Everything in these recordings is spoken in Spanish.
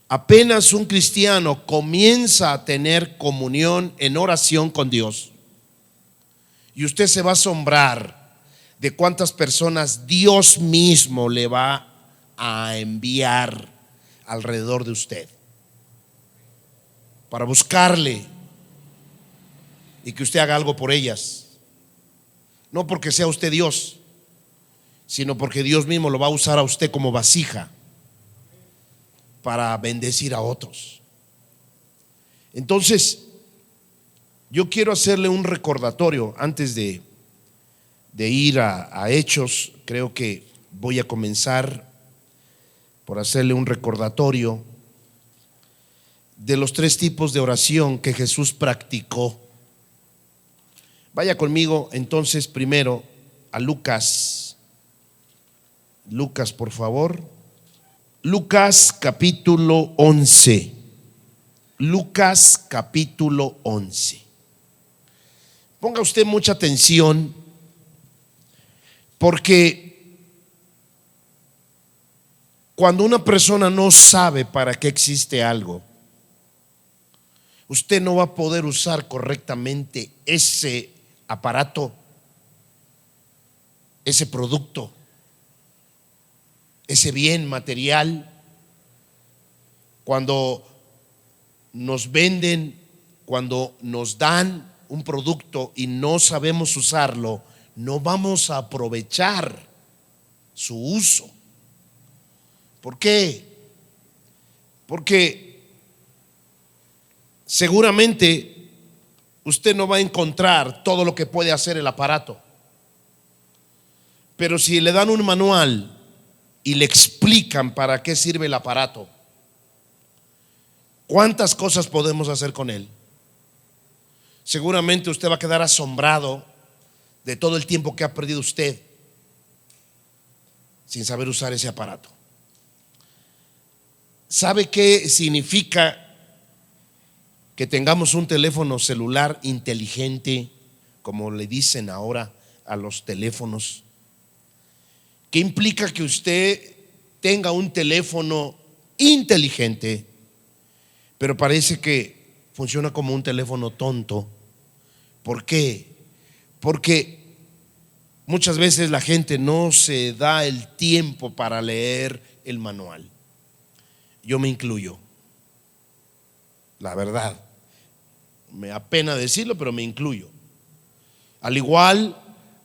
Apenas un cristiano comienza a tener comunión en oración con Dios, y usted se va a asombrar de cuántas personas Dios mismo le va a enviar alrededor de usted para buscarle y que usted haga algo por ellas. No porque sea usted Dios, sino porque Dios mismo lo va a usar a usted como vasija para bendecir a otros. Entonces, yo quiero hacerle un recordatorio antes de ir a Hechos. Creo que voy a comenzar por hacerle un recordatorio de los 3 tipos de oración que Jesús practicó. Vaya conmigo entonces primero a Lucas. Lucas, por favor. Lucas capítulo 11. Lucas capítulo 11. Ponga usted mucha atención, porque cuando una persona no sabe para qué existe algo, usted no va a poder usar correctamente ese aparato, ese producto, ese bien material. Cuando nos venden, cuando nos dan un producto y no sabemos usarlo, no vamos a aprovechar su uso. ¿Por qué? Porque seguramente usted no va a encontrar todo lo que puede hacer el aparato, pero si le dan un manual y le explican para qué sirve el aparato, ¿cuántas cosas podemos hacer con él? Seguramente usted va a quedar asombrado de todo el tiempo que ha perdido usted sin saber usar ese aparato. ¿Sabe qué significa que tengamos un teléfono celular inteligente, como le dicen ahora a los teléfonos? ¿Qué implica que usted tenga un teléfono inteligente, pero parece que funciona como un teléfono tonto? ¿Por qué? Porque muchas veces la gente no se da el tiempo para leer el manual. Yo me incluyo, la verdad. Me apena decirlo, pero me incluyo. Al igual,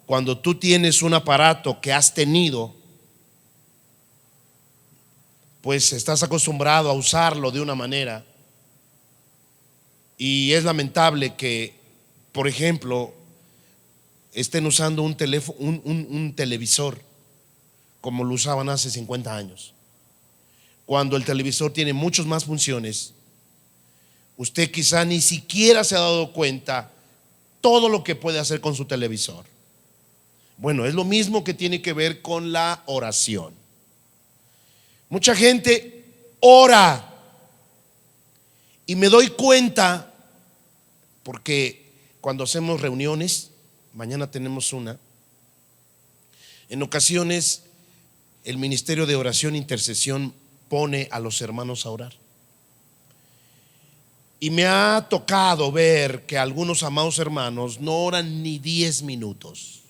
cuando tú tienes un aparato que has tenido, pues estás acostumbrado a usarlo de una manera, y es lamentable que, por ejemplo, estén usando un teléfono, un televisor como lo usaban hace 50 años, cuando el televisor tiene muchas más funciones. Usted quizá ni siquiera se ha dado cuenta todo lo que puede hacer con su televisor. Bueno, es lo mismo que tiene que ver con la oración. Mucha gente ora, y me doy cuenta porque cuando hacemos reuniones, mañana tenemos una, en ocasiones el ministerio de oración e intercesión pone a los hermanos a orar. Y me ha tocado ver que algunos amados hermanos no oran ni 10 minutos.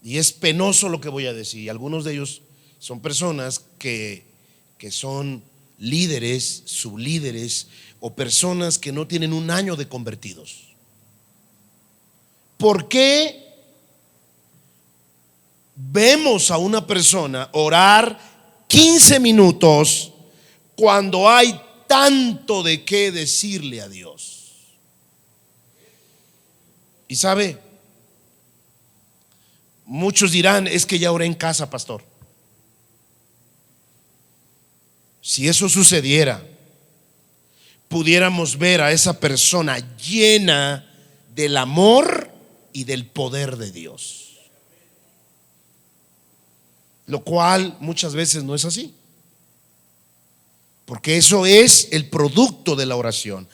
Y es penoso lo que voy a decir. Algunos de ellos son personas que son líderes, sublíderes, o personas que no tienen un año de convertidos. ¿Por qué vemos a una persona orar 15 minutos cuando hay tanto de qué decirle a Dios? Y sabe, muchos dirán: es que ya oré en casa, pastor. Si eso sucediera, pudiéramos ver a esa persona llena del amor y del poder de Dios, lo cual muchas veces no es así, porque eso es el producto de la oración.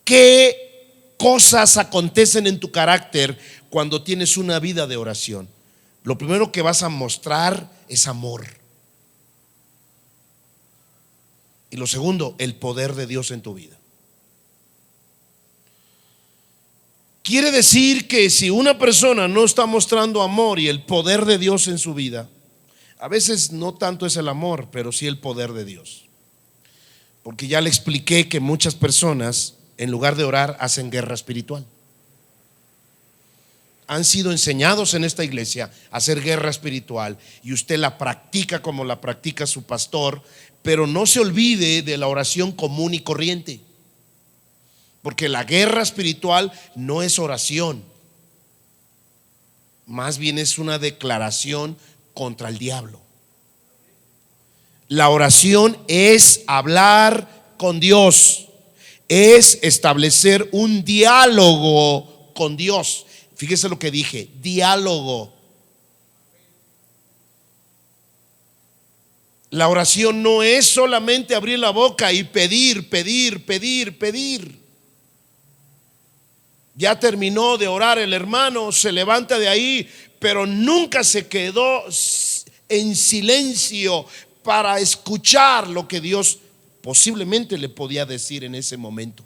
¿Qué cosas acontecen en tu carácter cuando tienes una vida de oración? Lo primero que vas a mostrar es amor. Y lo segundo, el poder de Dios en tu vida. Quiere decir que si una persona no está mostrando amor y el poder de Dios en su vida, a veces no tanto es el amor, pero sí el poder de Dios. Porque ya le expliqué que muchas personas, en lugar de orar, hacen guerra espiritual. Han sido enseñados en esta iglesia a hacer guerra espiritual y usted la practica como la practica su pastor, pero no se olvide de la oración común y corriente. Porque la guerra espiritual no es oración, más bien es una declaración contra el diablo. La oración es hablar con Dios, es establecer un diálogo con Dios. Fíjese lo que dije, diálogo. La oración no es solamente abrir la boca y pedir, pedir, pedir, pedir. Ya terminó de orar el hermano, se levanta de ahí, pero nunca se quedó en silencio para escuchar lo que Dios posiblemente le podía decir en ese momento.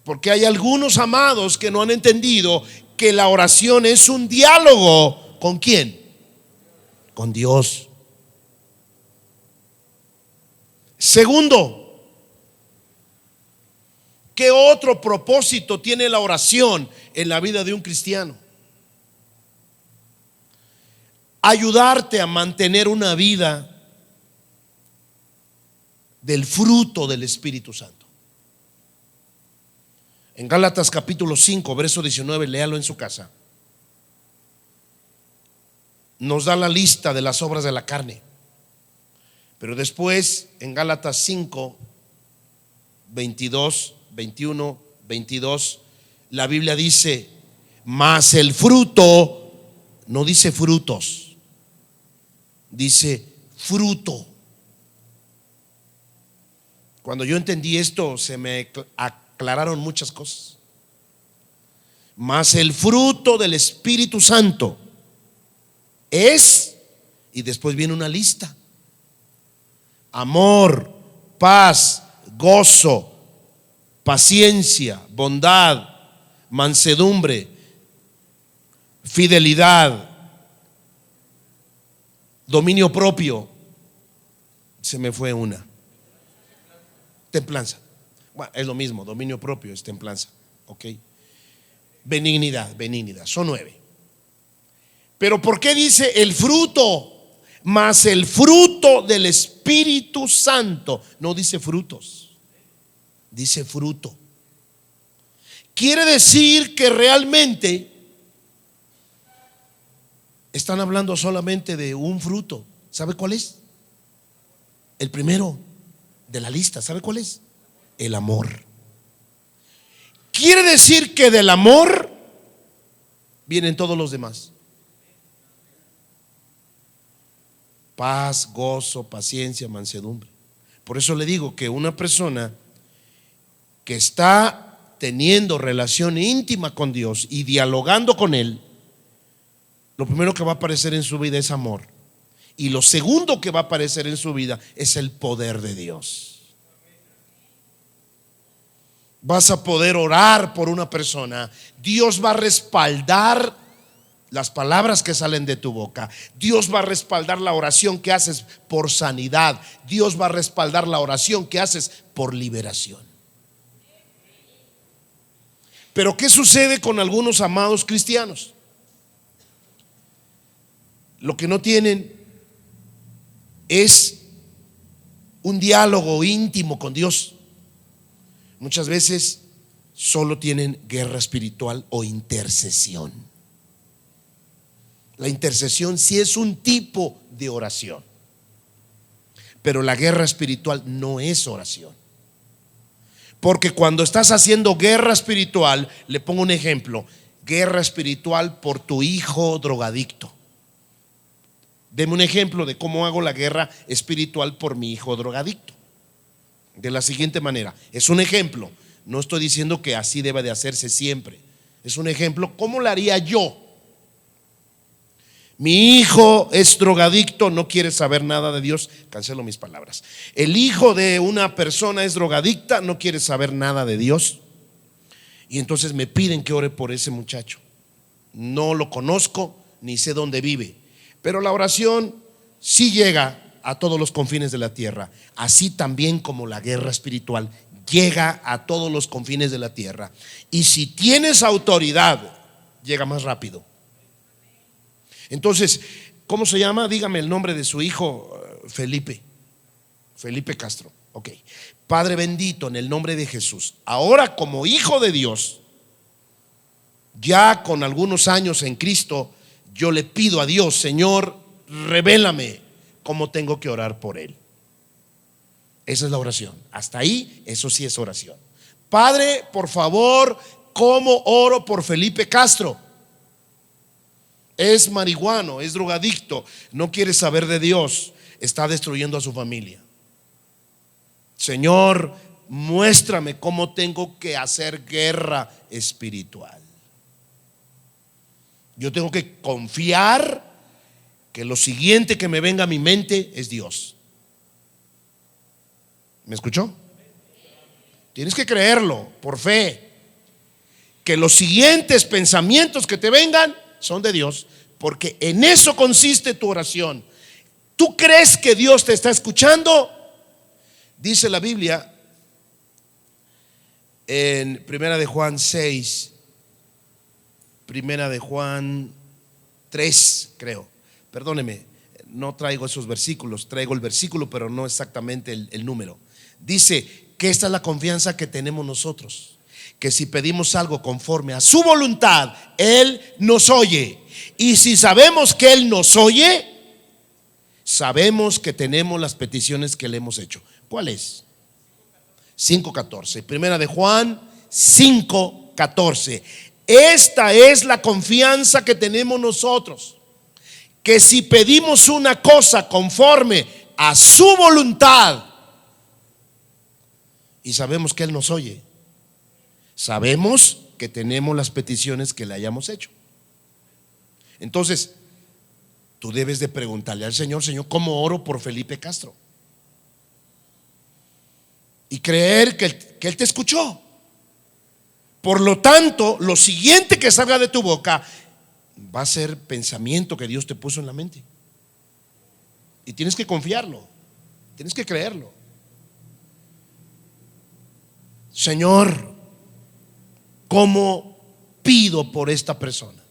Porque hay algunos amados que no han entendido que la oración es un diálogo. ¿Con quién? Con Dios. Segundo, ¿qué otro propósito tiene la oración en la vida de un cristiano? Ayudarte a mantener una vida del fruto del Espíritu Santo. En Gálatas capítulo 5, verso 19, léalo en su casa. Nos da la lista de las obras de la carne. Pero después en Gálatas 5, 22, 21, 22, la Biblia dice, mas el fruto, no dice frutos, dice fruto. Cuando yo entendí esto, se me aclararon muchas cosas. Mas el fruto del Espíritu Santo es, y después viene una lista: amor, paz, gozo, paciencia, bondad, mansedumbre, fidelidad, dominio propio. Se me fue una. Templanza. Bueno, es lo mismo, dominio propio es templanza. Ok. Benignidad, benignidad. Son 9. Pero ¿por qué dice el fruto? Mas el fruto del Espíritu Santo. No dice frutos, dice fruto. Quiere decir que realmente están hablando solamente de un fruto. ¿Sabe cuál es? El primero de la lista. ¿Sabe cuál es? El amor. Quiere decir que del amor vienen todos los demás: paz, gozo, paciencia, mansedumbre. Por eso le digo que una persona que está teniendo relación íntima con Dios y dialogando con Él, lo primero que va a aparecer en su vida es amor. Y lo segundo que va a aparecer en su vida es el poder de Dios. Vas a poder orar por una persona. Dios va a respaldar las palabras que salen de tu boca. Dios va a respaldar la oración que haces por sanidad. Dios va a respaldar la oración que haces por liberación. Pero ¿qué sucede con algunos amados cristianos? Lo que no tienen es un diálogo íntimo con Dios. Muchas veces solo tienen guerra espiritual o intercesión. La intercesión sí es un tipo de oración, pero la guerra espiritual no es oración. Porque cuando estás haciendo guerra espiritual, le pongo un ejemplo: guerra espiritual por tu hijo drogadicto. Deme un ejemplo de cómo hago la guerra espiritual por mi hijo drogadicto. De la siguiente manera, es un ejemplo, no estoy diciendo que así deba de hacerse siempre. Es un ejemplo, ¿cómo lo haría yo? Mi hijo es drogadicto, no quiere saber nada de Dios. Cancelo mis palabras. El hijo de una persona es drogadicta, no quiere saber nada de Dios. Y entonces me piden que ore por ese muchacho. No lo conozco, ni sé dónde vive, pero la oración sí llega a todos los confines de la tierra, así también como la guerra espiritual llega a todos los confines de la tierra. Y si tienes autoridad, llega más rápido. Entonces, ¿cómo se llama? Dígame el nombre de su hijo. Felipe Castro. Ok. Padre bendito, en el nombre de Jesús, ahora como hijo de Dios, ya con algunos años en Cristo, yo le pido a Dios: Señor, revélame cómo tengo que orar por él. Esa es la oración. Hasta ahí, eso sí es oración. Padre, por favor, ¿cómo oro por Felipe Castro? Es marihuano, es drogadicto, no quiere saber de Dios, está destruyendo a su familia. Señor, muéstrame cómo tengo que hacer guerra espiritual. Yo tengo que confiar que lo siguiente que me venga a mi mente es Dios. ¿Me escuchó? Tienes que creerlo por fe, que los siguientes pensamientos que te vengan son de Dios, porque en eso consiste tu oración. ¿Tú crees que Dios te está escuchando? Dice la Biblia en Primera de Juan 6, Primera de Juan 3, creo. Perdóneme, no traigo esos versículos, traigo el versículo, pero no exactamente el número. Dice que esta es la confianza que tenemos nosotros, que si pedimos algo conforme a su voluntad, Él nos oye. Y si sabemos que Él nos oye, sabemos que tenemos las peticiones que le hemos hecho. ¿Cuál es? 5:14. Primera de Juan 5:14. Esta es la confianza que tenemos nosotros, que si pedimos una cosa conforme a su voluntad, y sabemos que Él nos oye, sabemos que tenemos las peticiones que le hayamos hecho. Entonces, tú debes de preguntarle al Señor: Señor, ¿cómo oro por Felipe Castro? Y creer que Él te escuchó. Por lo tanto, lo siguiente que salga de tu boca va a ser pensamiento que Dios te puso en la mente. Y tienes que confiarlo, tienes que creerlo. Señor, ¿cómo pido por esta persona?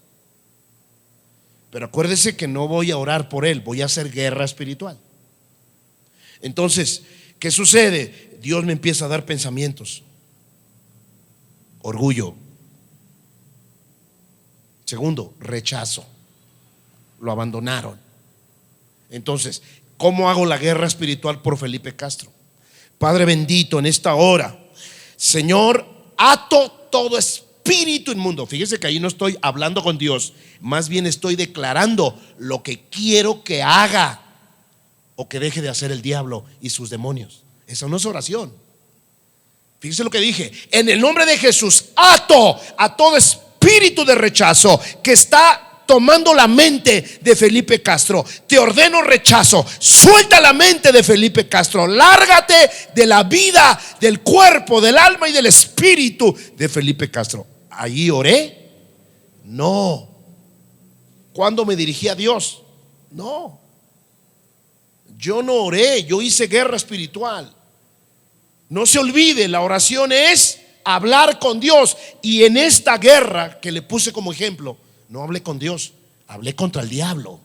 Pero acuérdese que no voy a orar por él, voy a hacer guerra espiritual. Entonces, ¿qué sucede? Dios me empieza a dar pensamientos. Orgullo. Segundo, rechazo. Lo abandonaron. Entonces, ¿cómo hago la guerra espiritual por Felipe Castro? Padre bendito, en esta hora, Señor, ato todo espíritu inmundo. Fíjese que ahí no estoy hablando con Dios, más bien estoy declarando lo que quiero que haga o que deje de hacer el diablo y sus demonios. Eso no es oración. Fíjese lo que dije: en el nombre de Jesús, ato a todo espíritu de rechazo que está tomando la mente de Felipe Castro. Te ordeno rechazo, suelta la mente de Felipe Castro, lárgate de la vida, del cuerpo, del alma y del espíritu de Felipe Castro. ¿Allí oré? No. ¿Cuándo me dirigí a Dios? No. Yo no oré, yo hice guerra espiritual. No se olvide, la oración es hablar con Dios. Y en esta guerra que le puse como ejemplo, no hablé con Dios, hablé contra el diablo,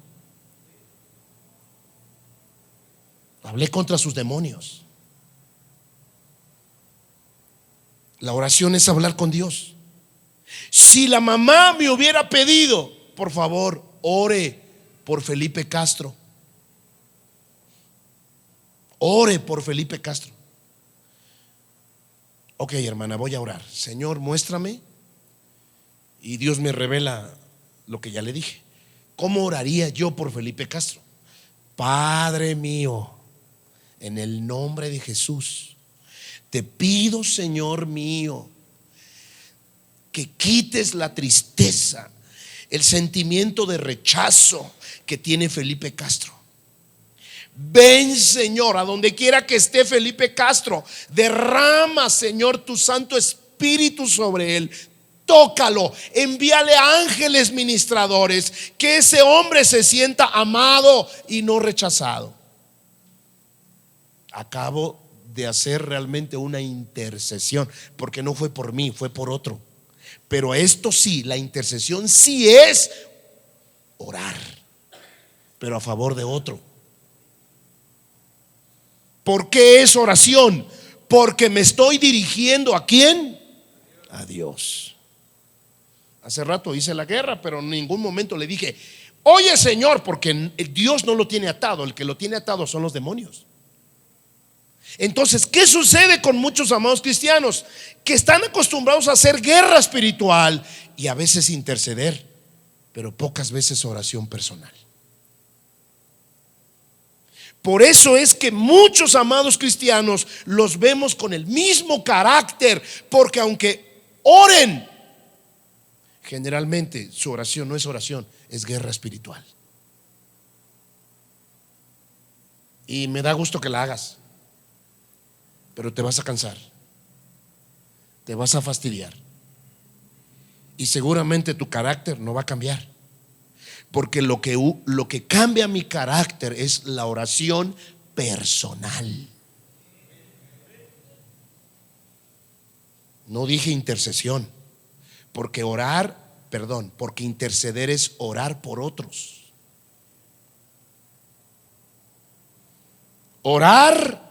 hablé contra sus demonios. La oración es hablar con Dios. Si la mamá me hubiera pedido: por favor, ore por Felipe Castro, ore por Felipe Castro. Ok, hermana, voy a orar. Señor, muéstrame. Y Dios me revela lo que ya le dije. ¿Cómo oraría yo por Felipe Castro? Padre mío, en el nombre de Jesús, te pido, Señor mío, que quites la tristeza, el sentimiento de rechazo que tiene Felipe Castro. Ven, Señor, a donde quiera que esté Felipe Castro, derrama, Señor, tu Santo Espíritu sobre él. Tócalo, envíale ángeles ministradores, que ese hombre se sienta amado y no rechazado. Acabo de hacer realmente una intercesión, porque no fue por mí, fue por otro. Pero esto sí, la intercesión sí es orar, pero a favor de otro. ¿Por qué es oración? Porque me estoy dirigiendo ¿a quién? A Dios. Hace rato hice la guerra, pero en ningún momento le dije, oye, Señor, porque Dios no lo tiene atado. El que lo tiene atado son los demonios. Entonces, ¿qué sucede con muchos amados cristianos? Que están acostumbrados a hacer guerra espiritual y a veces interceder, pero pocas veces oración personal. Por eso es que muchos amados cristianos los vemos con el mismo carácter, porque aunque oren, generalmente su oración no es oración, es guerra espiritual. Y me da gusto que la hagas, pero te vas a cansar, te vas a fastidiar y seguramente tu carácter no va a cambiar. Porque lo que cambia mi carácter es la oración personal. No dije intercesión, porque porque interceder es orar por otros. Orar,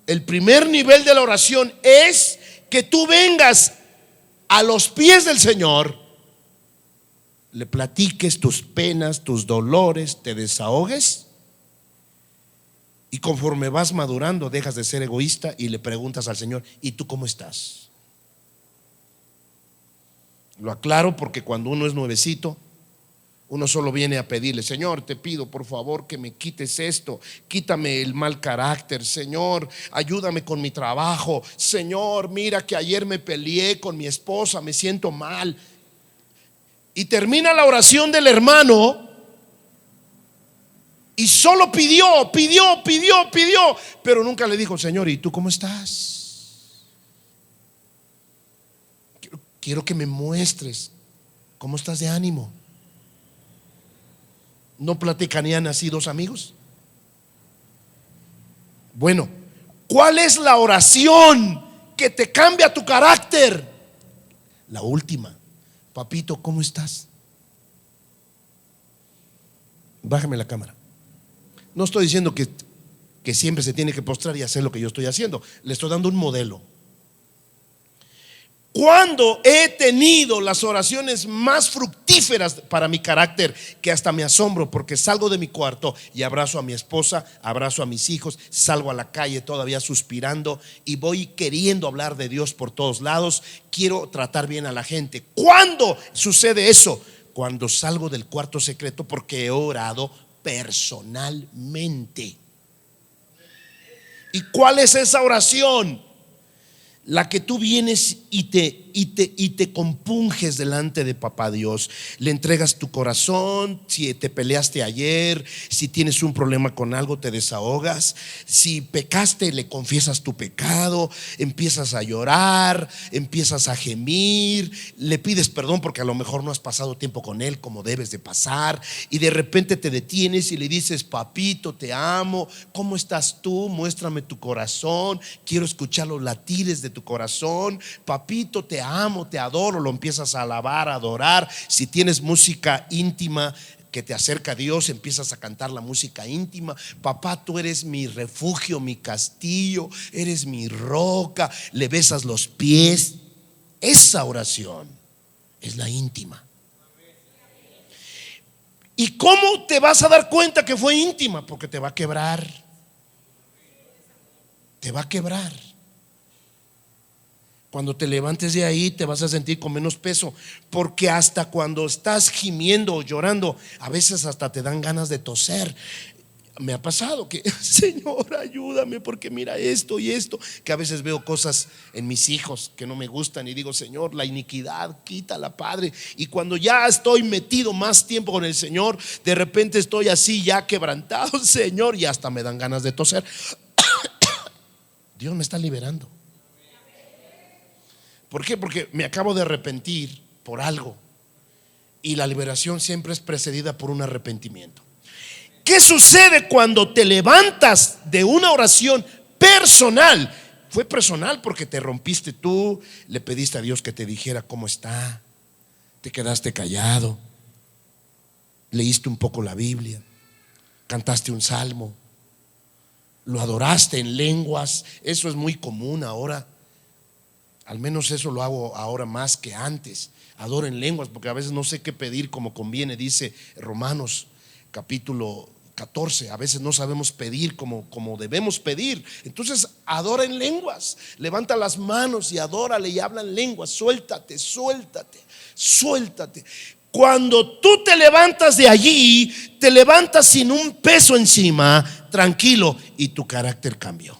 el primer nivel de la oración es que tú vengas a los pies del Señor, le platiques tus penas, tus dolores, te desahogues, y conforme vas madurando dejas de ser egoísta y le preguntas al Señor, ¿y tú cómo estás? Lo aclaro porque cuando uno es nuevecito, uno solo viene a pedirle, Señor, te pido por favor que me quites esto, quítame el mal carácter, Señor, ayúdame con mi trabajo, Señor, mira que ayer me peleé con mi esposa, me siento mal. Y termina la oración del hermano y solo pidió, pero nunca le dijo, Señor, ¿y tú cómo estás? Quiero que me muestres cómo estás de ánimo. ¿No platicarían así dos amigos? Bueno, ¿cuál es la oración que te cambia tu carácter? La última. Papito, ¿cómo estás? Bájame la cámara. No estoy diciendo que siempre se tiene que postrar y hacer lo que yo estoy haciendo. Le estoy dando un modelo. Cuando he tenido las oraciones más fructíferas para mi carácter, que hasta me asombro porque salgo de mi cuarto y abrazo a mi esposa, abrazo a mis hijos, salgo a la calle todavía suspirando y voy queriendo hablar de Dios por todos lados, quiero tratar bien a la gente. ¿Cuándo sucede eso? Cuando salgo del cuarto secreto porque he orado personalmente. ¿Y cuál es esa oración? La que tú vienes y te compunges delante de Papá Dios. Le entregas tu corazón. Si te peleaste ayer, si tienes un problema con algo, te desahogas. Si pecaste, le confiesas tu pecado. Empiezas a llorar, empiezas a gemir, le pides perdón porque a lo mejor no has pasado tiempo con él como debes de pasar, y de repente te detienes y le dices, papito, te amo, ¿cómo estás tú? Muéstrame tu corazón, quiero escuchar los latides de tu corazón. Papito, te amo, te adoro. Lo empiezas a alabar, a adorar. Si tienes música íntima que te acerca a Dios, empiezas a cantar la música íntima. Papá, tú eres mi refugio, mi castillo, eres mi roca. Le besas los pies. Esa oración es la íntima. ¿Y cómo te vas a dar cuenta que fue íntima? Porque te va a quebrar. Te va a quebrar. Cuando te levantes de ahí te vas a sentir con menos peso, porque hasta cuando estás gimiendo o llorando, a veces hasta te dan ganas de toser. Me ha pasado que, Señor, ayúdame porque mira esto y esto, que a veces veo cosas en mis hijos que no me gustan y digo, Señor, la iniquidad, quítala, Padre. Y cuando ya estoy metido más tiempo con el Señor, de repente estoy así ya quebrantado, Señor, y hasta me dan ganas de toser. Dios me está liberando. ¿Por qué? Porque me acabo de arrepentir por algo, y la liberación siempre es precedida por un arrepentimiento. ¿Qué sucede cuando te levantas de una oración personal? Fue personal porque te rompiste tú, le pediste a Dios que te dijera cómo está, te quedaste callado, leíste un poco la Biblia, cantaste un salmo, lo adoraste en lenguas. Eso es muy común ahora. Al menos eso lo hago ahora más que antes. Adoro en lenguas porque a veces no sé qué pedir como conviene. Dice Romanos capítulo 14, a veces no sabemos pedir como debemos pedir. Entonces adora en lenguas, levanta las manos y adórale y habla en lenguas. Suéltate, suéltate, suéltate. Cuando tú te levantas de allí, te levantas sin un peso encima, tranquilo, y tu carácter cambió.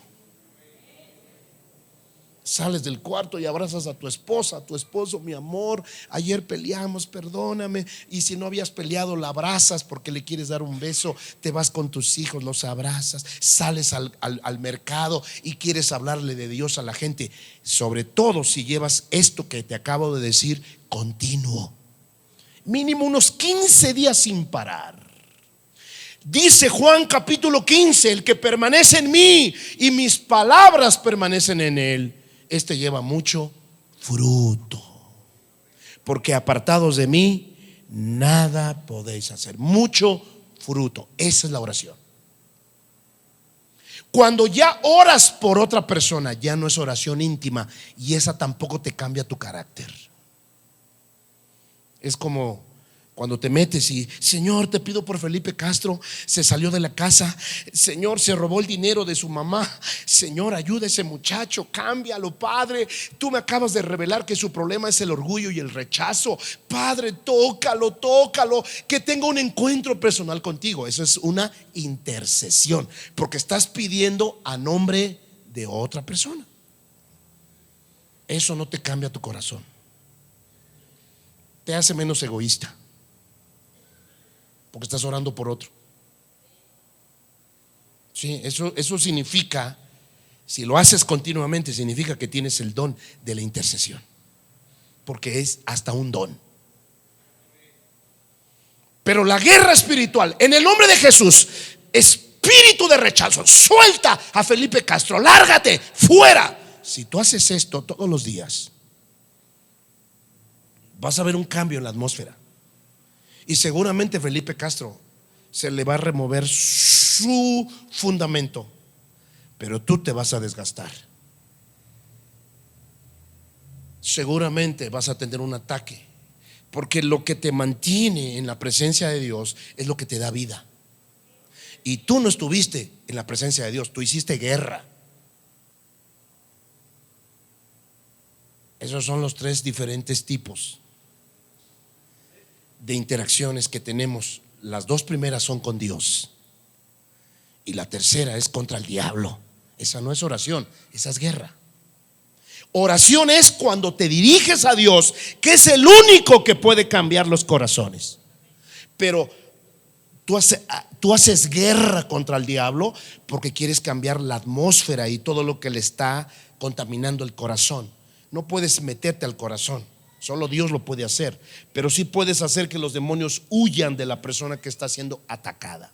Sales del cuarto y abrazas a tu esposa, a tu esposo, mi amor, ayer peleamos, perdóname. Y si no habías peleado, la abrazas porque le quieres dar un beso. Te vas con tus hijos, los abrazas. Sales al mercado y quieres hablarle de Dios a la gente. Sobre todo si llevas esto que te acabo de decir continuo, mínimo unos 15 días sin parar. Dice Juan capítulo 15: el que permanece en mí y mis palabras permanecen en él, este lleva mucho fruto, porque apartados de mí nada podéis hacer. Mucho fruto. Esa es la oración. Cuando ya oras por otra persona, ya no es oración íntima, y esa tampoco te cambia tu carácter. Es como cuando te metes y, Señor, te pido por Felipe Castro, se salió de la casa, Señor, se robó el dinero de su mamá, Señor, ayuda a ese muchacho, cámbialo, Padre. Tú me acabas de revelar que su problema es el orgullo y el rechazo, Padre, tócalo, tócalo, que tenga un encuentro personal contigo. Eso es una intercesión, porque estás pidiendo a nombre de otra persona. Eso no te cambia tu corazón, te hace menos egoísta, porque estás orando por otro. Sí, eso significa, si lo haces continuamente, significa que tienes el don de la intercesión, porque es hasta un don. Pero la guerra espiritual, en el nombre de Jesús, espíritu de rechazo, suelta a Felipe Castro, lárgate, fuera. Si tú haces esto todos los días, vas a ver un cambio en la atmósfera. Y seguramente Felipe Castro se le va a remover su fundamento, pero tú te vas a desgastar. Seguramente vas a tener un ataque, porque lo que te mantiene en la presencia de Dios es lo que te da vida. Y tú no estuviste en la presencia de Dios, tú hiciste guerra. Esos son los tres diferentes tipos de interacciones que tenemos. Las dos primeras son con Dios y la tercera es contra el diablo. Esa no es oración, esa es guerra. Oración es cuando te diriges a Dios, que es el único que puede cambiar los corazones. Pero tú haces guerra contra el diablo porque quieres cambiar la atmósfera y todo lo que le está contaminando el corazón. No puedes meterte al corazón, solo Dios lo puede hacer, pero sí puedes hacer que los demonios huyan de la persona que está siendo atacada.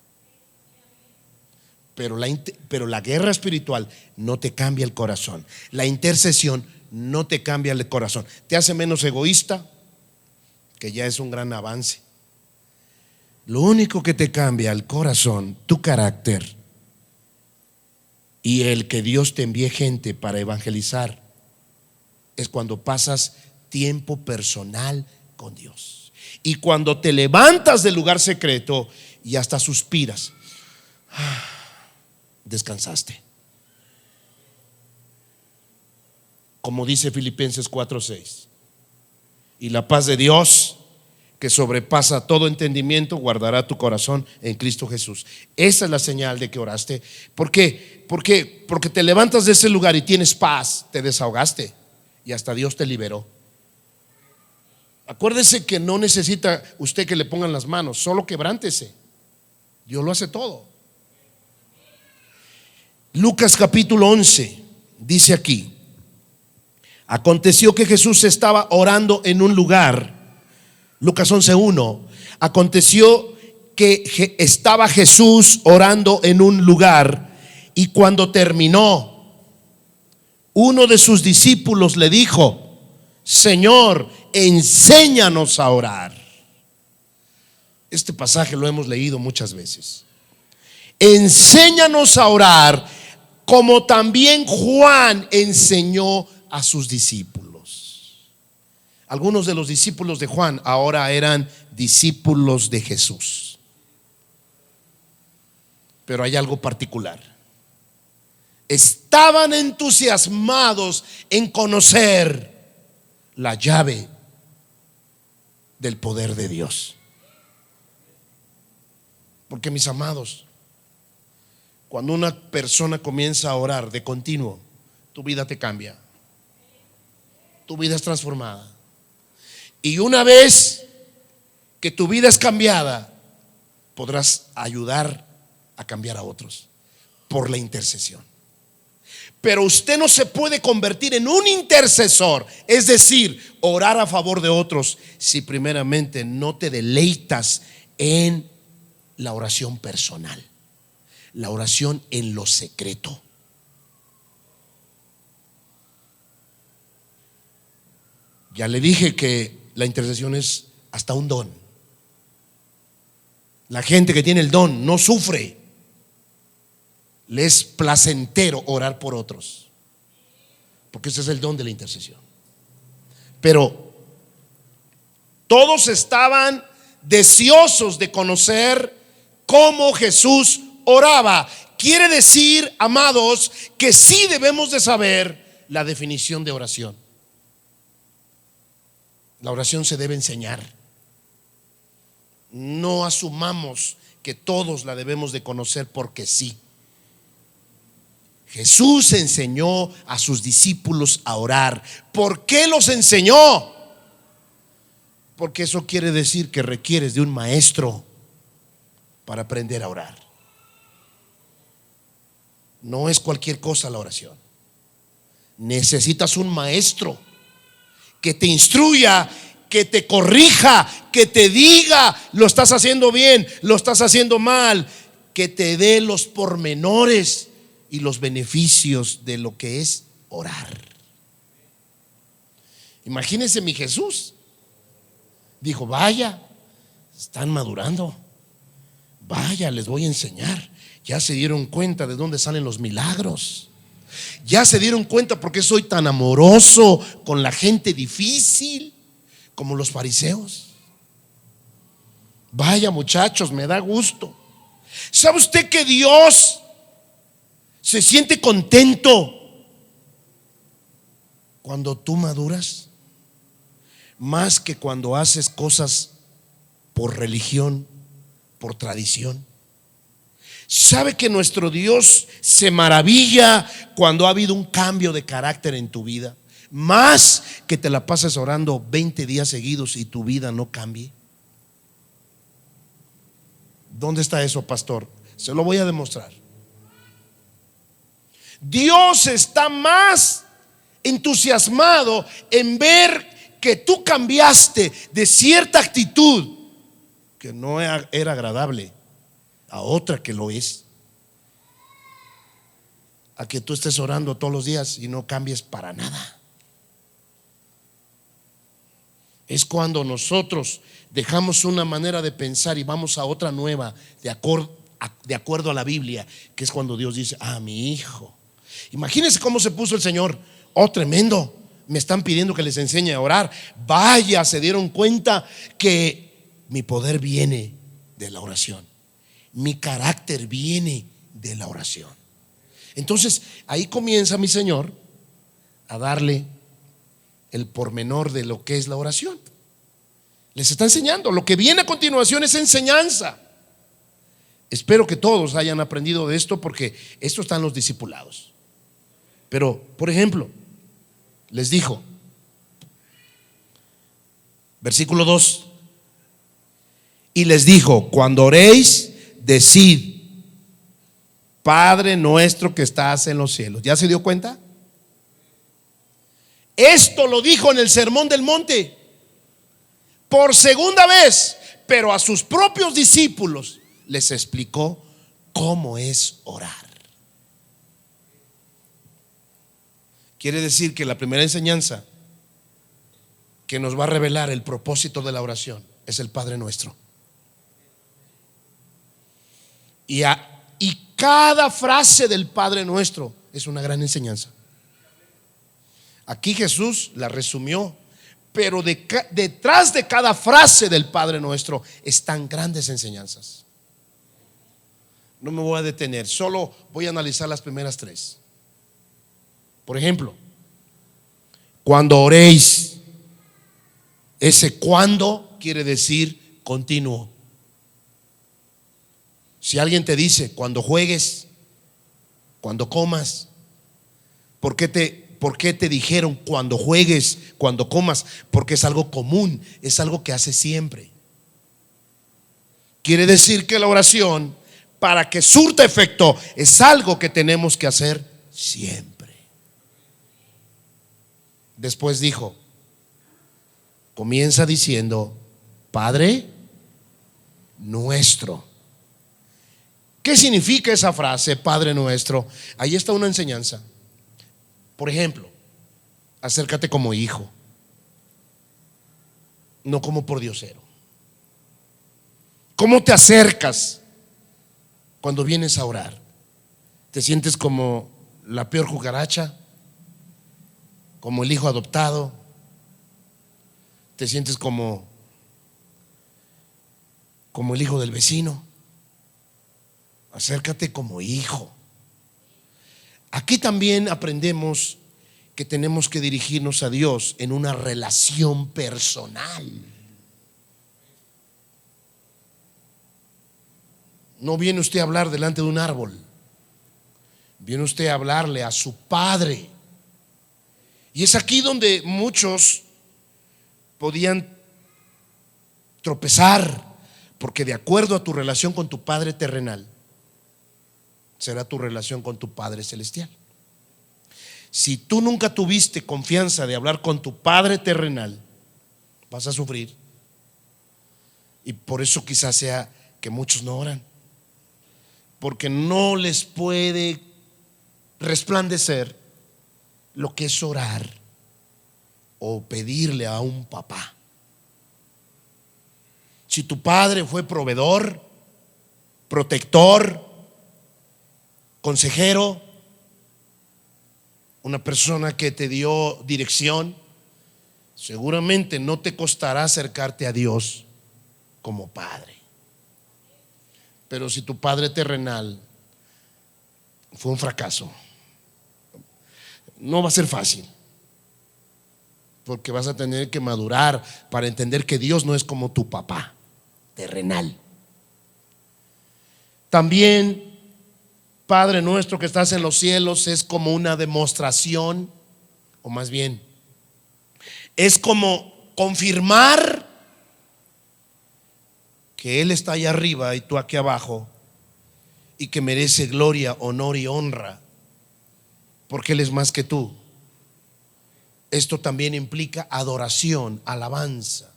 Pero la guerra espiritual no te cambia el corazón. La intercesión no te cambia el corazón. Te hace menos egoísta, que ya es un gran avance. Lo único que te cambia el corazón, tu carácter, y el que Dios te envíe gente para evangelizar, es cuando pasas tiempo personal con Dios. Y cuando te levantas del lugar secreto y hasta suspiras, descansaste. Como dice Filipenses 4:6, y la paz de Dios, que sobrepasa todo entendimiento, guardará tu corazón en Cristo Jesús. Esa es la señal de que oraste. ¿Por qué? Porque te levantas de ese lugar y tienes paz, te desahogaste y hasta Dios te liberó. Acuérdese que no necesita usted que le pongan las manos, solo quebrántese. Dios lo hace todo. Lucas capítulo 11 dice aquí: aconteció que Jesús estaba orando en un lugar. Lucas 11:1. Aconteció que estaba Jesús orando en un lugar, y cuando terminó, uno de sus discípulos le dijo: Señor, enséñanos a orar. Este pasaje lo hemos leído muchas veces. Enséñanos a orar, como también Juan enseñó a sus discípulos. Algunos de los discípulos de Juan ahora eran discípulos de Jesús. Pero hay algo particular. Estaban entusiasmados en conocer la llave del poder de Dios. Porque, mis amados, cuando una persona comienza a orar de continuo, tu vida te cambia. Tu vida es transformada. Y una vez que tu vida es cambiada, podrás ayudar a cambiar a otros por la intercesión. Pero usted no se puede convertir en un intercesor, es decir, orar a favor de otros, si primeramente no te deleitas en la oración personal, la oración en lo secreto. Ya le dije que la intercesión es hasta un don. La gente que tiene el don no sufre. Le es placentero orar por otros, porque ese es el don de la intercesión. Pero todos estaban deseosos de conocer cómo Jesús oraba. Quiere decir, amados, que sí debemos de saber la definición de oración. La oración se debe enseñar. No asumamos que todos la debemos de conocer porque sí. Jesús enseñó a sus discípulos a orar. ¿Por qué los enseñó? Porque eso quiere decir que requieres de un maestro para aprender a orar. No es cualquier cosa la oración. Necesitas un maestro que te instruya, que te corrija, que te diga: lo estás haciendo bien, lo estás haciendo mal, que te dé los pormenores y los beneficios de lo que es orar. Imagínense, mi Jesús dijo: vaya, están madurando, vaya, les voy a enseñar. Ya se dieron cuenta de dónde salen los milagros. Ya se dieron cuenta por qué soy tan amoroso con la gente difícil como los fariseos. Vaya, muchachos, me da gusto. ¿Sabe usted que Dios se siente contento cuando tú maduras? Más que cuando haces cosas por religión, por tradición. ¿Sabe que nuestro Dios se maravilla cuando ha habido un cambio de carácter en tu vida? Más que te la pases orando 20 días seguidos y tu vida no cambie. ¿Dónde está eso, pastor? Se lo voy a demostrar. Dios está más entusiasmado en ver que tú cambiaste de cierta actitud que no era agradable a otra que lo es, a que tú estés orando todos los días y no cambies para nada. Es cuando nosotros dejamos una manera de pensar y vamos a otra nueva, de acuerdo a la Biblia, que es cuando Dios dice: ah, mi hijo. Imagínense cómo se puso el Señor. Oh, tremendo, me están pidiendo que les enseñe a orar. Vaya, se dieron cuenta que mi poder viene de la oración, mi carácter viene de la oración. Entonces ahí comienza mi Señor a darle el pormenor de lo que es la oración. Les está enseñando. Lo que viene a continuación es enseñanza. Espero que todos hayan aprendido de esto, porque esto está en los discipulados. Pero, por ejemplo, les dijo, versículo 2, y les dijo: cuando oréis, decid: Padre nuestro que estás en los cielos. ¿Ya se dio cuenta? Esto lo dijo en el Sermón del Monte por segunda vez, pero a sus propios discípulos les explicó cómo es orar. Quiere decir que la primera enseñanza que nos va a revelar el propósito de la oración es el Padre Nuestro. Y cada frase del Padre Nuestro es una gran enseñanza. Aquí Jesús la resumió, pero detrás de cada frase del Padre Nuestro están grandes enseñanzas. No me voy a detener, solo voy a analizar las primeras tres. Por ejemplo, cuando oréis, ese cuando quiere decir continuo. Si alguien te dice cuando juegues, cuando comas, ¿por qué te dijeron cuando juegues, cuando comas? Porque es algo común, es algo que hace siempre. Quiere decir que la oración, para que surta efecto, es algo que tenemos que hacer siempre. Después dijo, comienza diciendo: Padre nuestro. ¿Qué significa esa frase, Padre nuestro? Ahí está una enseñanza. Por ejemplo, acércate como hijo, no como pordiosero. ¿Cómo te acercas cuando vienes a orar? ¿Te sientes como la peor cucaracha? ¿Como el hijo adoptado? ¿Te sientes como el hijo del vecino? Acércate como hijo. Aquí también aprendemos que tenemos que dirigirnos a Dios en una relación personal. No viene usted a hablar delante de un árbol, viene usted a hablarle a su Padre. Y es aquí donde muchos podían tropezar, porque de acuerdo a tu relación con tu Padre terrenal, será tu relación con tu Padre celestial. Si tú nunca tuviste confianza de hablar con tu Padre terrenal, vas a sufrir. Y por eso quizás sea que muchos no oran, porque no les puede resplandecer lo que es orar o pedirle a un papá. Si tu padre fue proveedor, protector, consejero, una persona que te dio dirección, seguramente no te costará acercarte a Dios como padre. Pero si tu padre terrenal fue un fracaso, no va a ser fácil, porque vas a tener que madurar para entender que Dios no es como tu papá terrenal. También, Padre nuestro que estás en los cielos, es como una demostración, o más bien, es como confirmar que Él está allá arriba y tú aquí abajo, y que merece gloria, honor y honra, porque Él es más que tú. Esto también implica adoración, alabanza,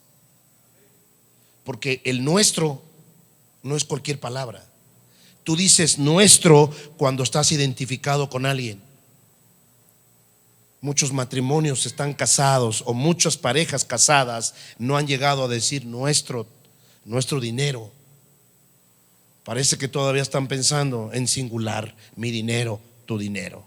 porque el nuestro no es cualquier palabra. Tú dices nuestro cuando estás identificado con alguien. Muchos matrimonios están casados, o muchas parejas casadas no han llegado a decir nuestro dinero. Parece que todavía están pensando en singular: mi dinero, tu dinero.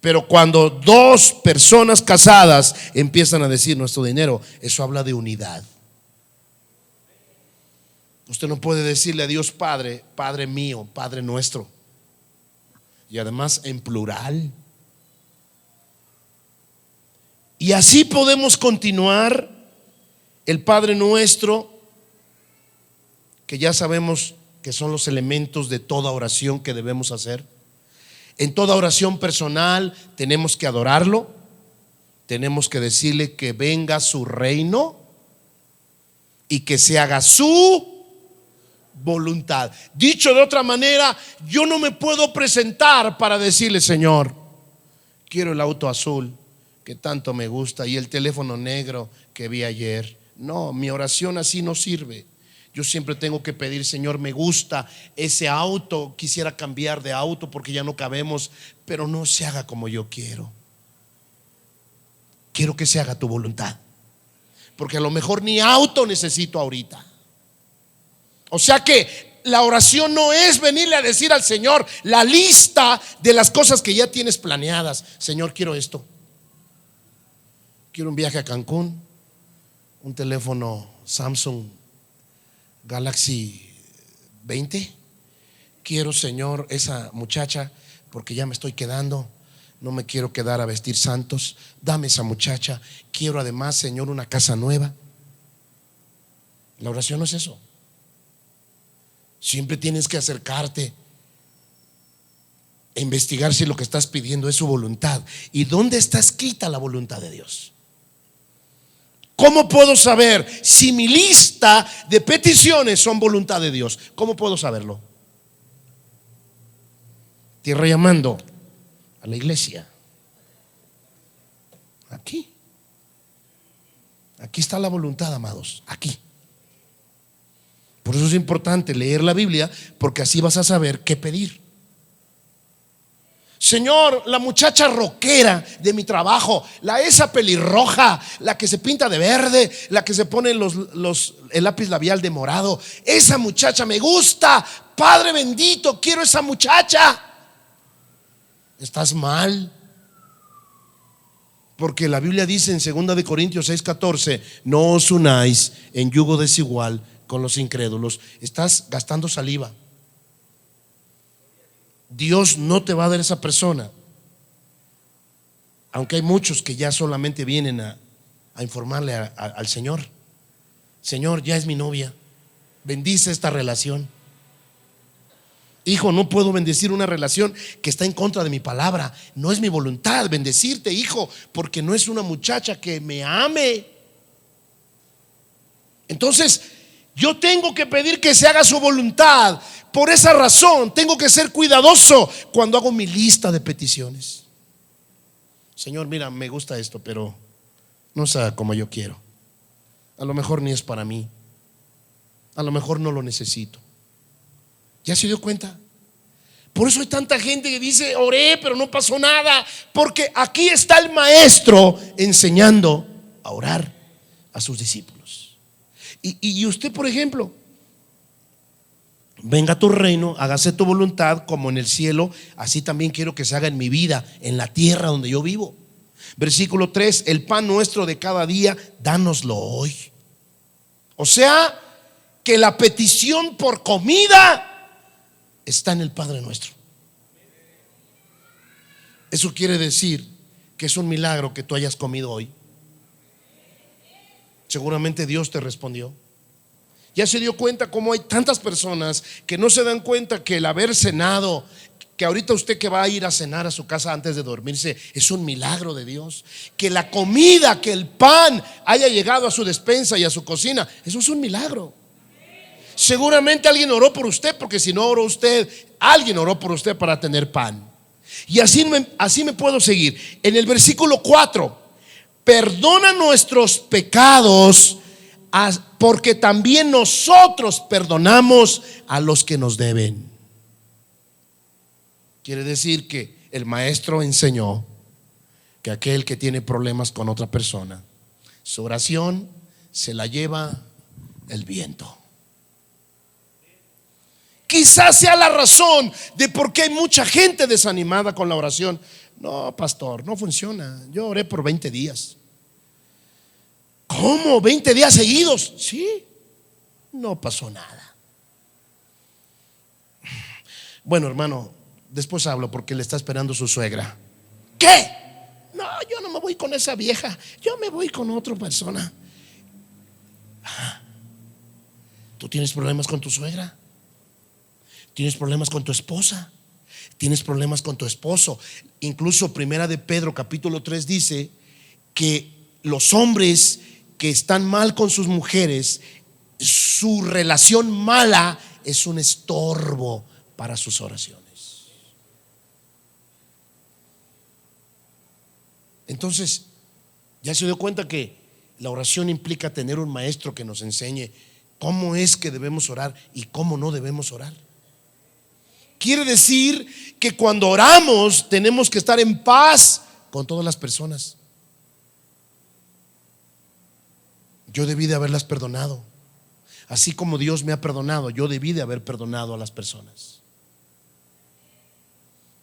Pero cuando dos personas casadas empiezan a decir nuestro dinero, eso habla de unidad. Usted no puede decirle a Dios Padre, Padre mío, Padre nuestro, y además en plural. Y así podemos continuar el Padre Nuestro, que ya sabemos que son los elementos de toda oración que debemos hacer. En toda oración personal tenemos que adorarlo, tenemos que decirle que venga su reino y que se haga su voluntad. Dicho de otra manera, yo no me puedo presentar para decirle: Señor, quiero el auto azul que tanto me gusta y el teléfono negro que vi ayer. No, mi oración así no sirve. Yo siempre tengo que pedir: Señor, me gusta ese auto, quisiera cambiar de auto porque ya no cabemos, pero no se haga como yo quiero. Quiero que se haga tu voluntad, porque a lo mejor ni auto necesito ahorita. O sea que la oración no es venirle a decir al Señor la lista de las cosas que ya tienes planeadas. Señor, quiero esto. Quiero un viaje a Cancún, un teléfono Samsung Galaxy 20. Quiero, Señor, esa muchacha porque ya me estoy quedando. No me quiero quedar a vestir santos. Dame esa muchacha. Quiero además, Señor, una casa nueva. La oración no es eso. Siempre tienes que acercarte e investigar si lo que estás pidiendo es su voluntad. ¿Y dónde está escrita la voluntad de Dios? ¿Cómo puedo saber si mi lista de peticiones son voluntad de Dios? ¿Cómo puedo saberlo? Tierra llamando a la iglesia. Aquí está la voluntad, amados. Aquí. Por eso es importante leer la Biblia, porque así vas a saber qué pedir. Señor, la muchacha rockera de mi trabajo, esa pelirroja, la que se pinta de verde, la que se pone el lápiz labial de morado, esa muchacha me gusta. Padre bendito, quiero esa muchacha. Estás mal, porque la Biblia dice en 2 Corintios 6:14: no os unáis en yugo desigual con los incrédulos. Estás gastando saliva. Dios no te va a dar esa persona, aunque hay muchos que ya solamente vienen a informarle al Señor: Señor, ya es mi novia, bendice esta relación. Hijo, no puedo bendecir una relación que está en contra de mi palabra. No es mi voluntad bendecirte, hijo, porque no es una muchacha que me ame. Entonces yo tengo que pedir que se haga su voluntad. Por esa razón tengo que ser cuidadoso cuando hago mi lista de peticiones. Señor, mira, me gusta esto, pero no sea como yo quiero. A lo mejor ni es para mí. A lo mejor no lo necesito. ¿Ya se dio cuenta? Por eso hay tanta gente que dice: oré, pero no pasó nada. Porque aquí está el maestro enseñando a orar a sus discípulos. Y usted, por ejemplo, venga tu reino, hágase tu voluntad como en el cielo, así también quiero que se haga en mi vida, en la tierra donde yo vivo. Versículo 3: el pan nuestro de cada día, dánoslo hoy. O sea, que la petición por comida está en el Padre Nuestro. Eso quiere decir que es un milagro que tú hayas comido hoy. Seguramente Dios te respondió. Ya se dio cuenta cómo hay tantas personas que no se dan cuenta que el haber cenado, que ahorita usted que va a ir a cenar a su casa antes de dormirse, es un milagro de Dios. Que la comida, que el pan haya llegado a su despensa y a su cocina, eso es un milagro. Seguramente alguien oró por usted, porque si no oró usted, alguien oró por usted para tener pan. Y así me puedo seguir. En el versículo 4: perdona nuestros pecados, porque también nosotros perdonamos a los que nos deben. Quiere decir que el maestro enseñó que aquel que tiene problemas con otra persona, su oración se la lleva el viento. Quizás sea la razón de por qué hay mucha gente desanimada con la oración. No, pastor, no funciona. Yo oré por 20 días. ¿Cómo? ¿20 días seguidos? Sí, no pasó nada. Bueno, hermano, después hablo porque le está esperando su suegra. ¿Qué? No, yo no me voy con esa vieja, yo me voy con otra persona. Tú tienes problemas con tu suegra, tienes problemas con tu esposa, tienes problemas con tu esposo. Incluso Primera de Pedro capítulo 3 dice que los hombres que están mal con sus mujeres, su relación mala es un estorbo para sus oraciones. Entonces, ya se dio cuenta que la oración implica tener un maestro que nos enseñe cómo es que debemos orar y cómo no debemos orar. Quiere decir que cuando oramos tenemos que estar en paz con todas las personas. Yo debí de haberlas perdonado. Así como Dios me ha perdonado, yo debí de haber perdonado a las personas.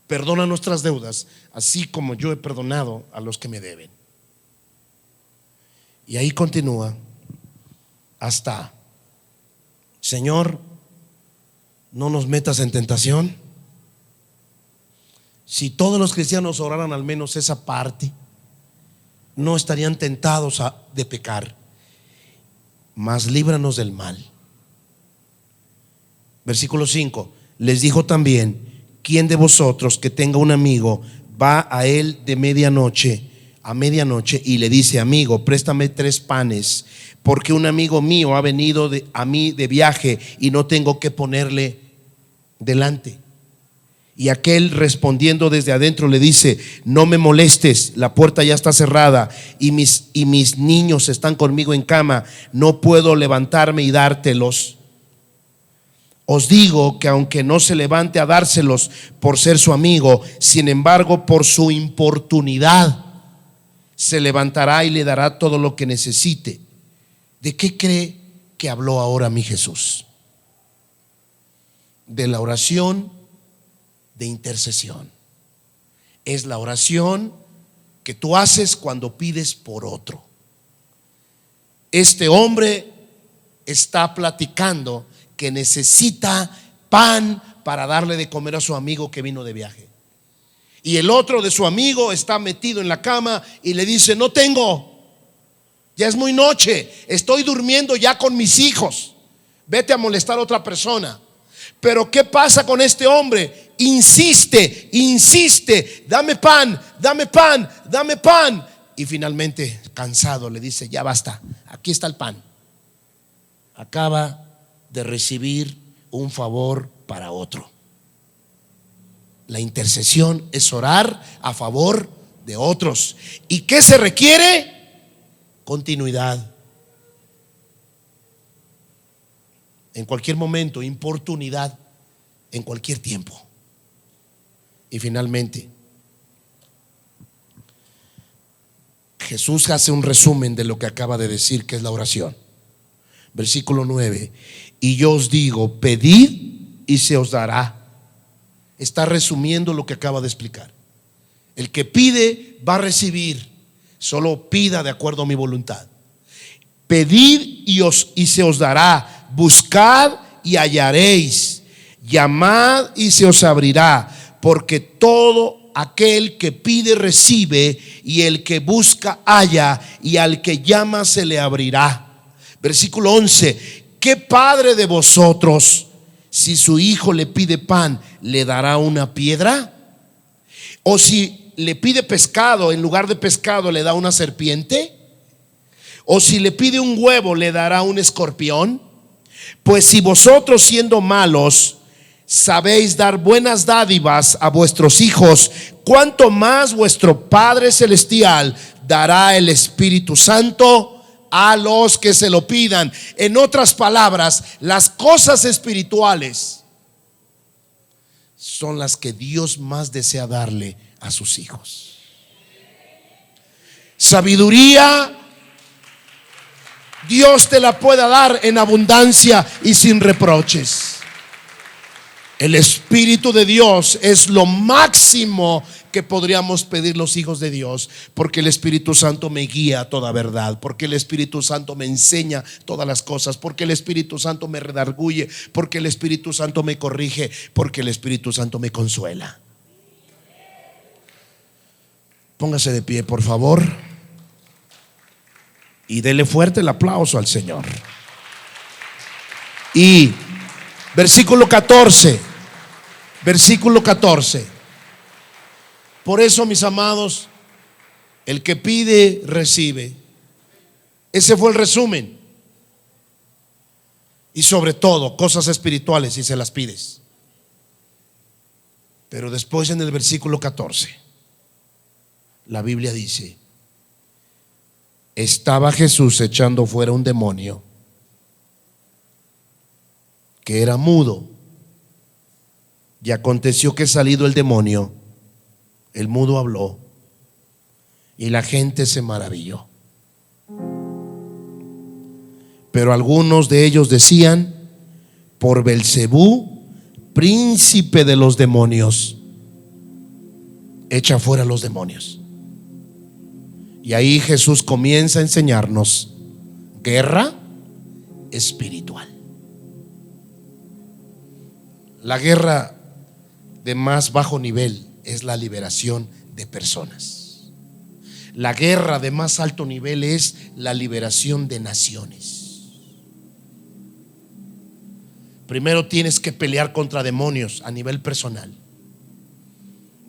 Perdona nuestras deudas, así como yo he perdonado a los que me deben. Y ahí continúa hasta: Señor, no nos metas en tentación. Si todos los cristianos oraran al menos esa parte, no estarían tentados de pecar. Mas líbranos del mal. Versículo 5: les dijo también: ¿quién de vosotros que tenga un amigo va a él a medianoche y le dice: amigo, préstame 3 panes, porque un amigo mío ha venido a mí de viaje y no tengo que ponerle delante? Y aquel, respondiendo desde adentro, le dice: no me molestes, la puerta ya está cerrada y mis niños están conmigo en cama, no puedo levantarme y dártelos. Os digo que aunque no se levante a dárselos por ser su amigo, sin embargo por su importunidad se levantará y le dará todo lo que necesite. ¿De qué cree que habló ahora mi Jesús? De la oración de intercesión. Es la oración que tú haces cuando pides por otro. Este hombre está platicando que necesita pan para darle de comer a su amigo que vino de viaje. Y el otro de su amigo está metido en la cama y le dice: no tengo, ya es muy noche, estoy durmiendo ya con mis hijos, vete a molestar a otra persona. Pero ¿qué pasa con este hombre? Insiste, dame pan, dame pan, dame pan. Y finalmente, cansado, le dice: ya basta, aquí está el pan. Acaba de recibir un favor para otro. La intercesión es orar a favor de otros. ¿Y qué se requiere? Continuidad. En cualquier momento, importunidad en cualquier tiempo. Y finalmente, Jesús hace un resumen de lo que acaba de decir, que es la oración. Versículo 9: y yo os digo, pedid y se os dará. Está resumiendo lo que acaba de explicar. El que pide va a recibir, solo pida de acuerdo a mi voluntad. Pedid y se os dará, buscad y hallaréis, llamad y se os abrirá, porque todo aquel que pide recibe, y el que busca halla, y al que llama se le abrirá. Versículo 11: ¿qué padre de vosotros, si su hijo le pide pan, le dará una piedra? O si le pide pescado, en lugar de pescado le da una serpiente? O si le pide un huevo, le dará un escorpión? Pues si vosotros, siendo malos, sabéis dar buenas dádivas a vuestros hijos, cuánto más vuestro Padre Celestial dará el Espíritu Santo a los que se lo pidan. En otras palabras, las cosas espirituales son las que Dios más desea darle a sus hijos. Sabiduría, Dios te la pueda dar en abundancia y sin reproches. El Espíritu de Dios es lo máximo que podríamos pedir los hijos de Dios, porque el Espíritu Santo me guía a toda verdad, porque el Espíritu Santo me enseña todas las cosas, porque el Espíritu Santo me redarguye, porque el Espíritu Santo me corrige, porque el Espíritu Santo me consuela. Póngase de pie, por favor, y dele fuerte el aplauso al Señor. Y versículo 14. Versículo 14. Por eso, mis amados, el que pide, recibe. Ese fue el resumen. Y sobre todo, cosas espirituales si se las pides. Pero después en el versículo 14, la Biblia dice: estaba Jesús echando fuera un demonio que era mudo. Y aconteció que salido el demonio, el mudo habló, y la gente se maravilló. Pero algunos de ellos decían: por Belcebú, príncipe de los demonios, echa fuera los demonios. Y ahí Jesús comienza a enseñarnos guerra espiritual. La guerra de más bajo nivel es la liberación de personas. La guerra de más alto nivel es la liberación de naciones. Primero tienes que pelear contra demonios a nivel personal.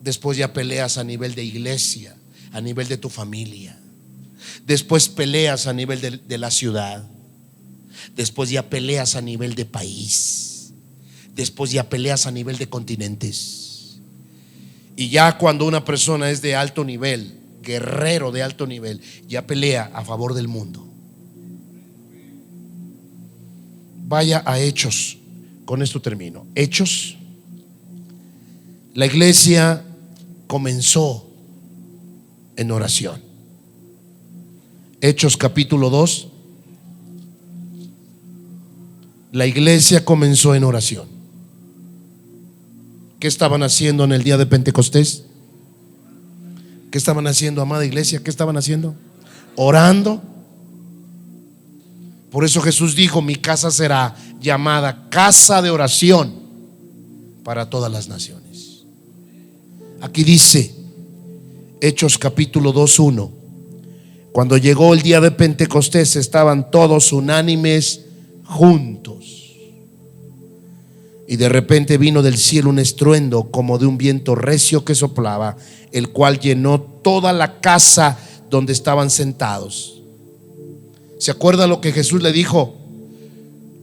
Después ya peleas a nivel de iglesia, a nivel de tu familia. Después peleas a nivel de la ciudad. Después ya peleas a nivel de país. Después ya peleas a nivel de continentes. Y ya cuando una persona es de alto nivel, guerrero de alto nivel, ya pelea a favor del mundo. Vaya a Hechos. Con esto termino. Hechos. La iglesia comenzó en oración. Hechos capítulo 2. La iglesia comenzó en oración. ¿Qué estaban haciendo en el día de Pentecostés? ¿Qué estaban haciendo, amada iglesia? ¿Qué estaban haciendo? Orando. Por eso Jesús dijo: mi casa será llamada casa de oración para todas las naciones. Aquí dice Hechos capítulo 2:1: cuando llegó el día de Pentecostés, estaban todos unánimes juntos. Y de repente vino del cielo un estruendo como de un viento recio que soplaba, el cual llenó toda la casa donde estaban sentados. ¿Se acuerda lo que Jesús le dijo?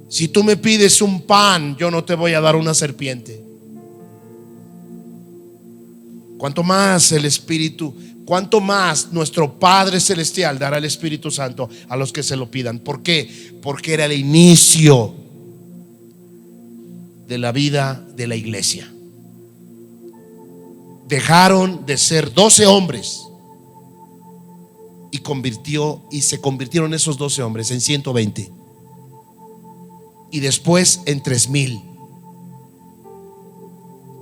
Si tú me pides un pan, yo no te voy a dar una serpiente. Cuanto más el Espíritu, cuanto más nuestro Padre Celestial dará el Espíritu Santo a los que se lo pidan. ¿Por qué? Porque era el inicio de la vida de la iglesia. Dejaron de ser 12 hombres y se convirtieron esos 12 hombres en 120 y después en 3,000,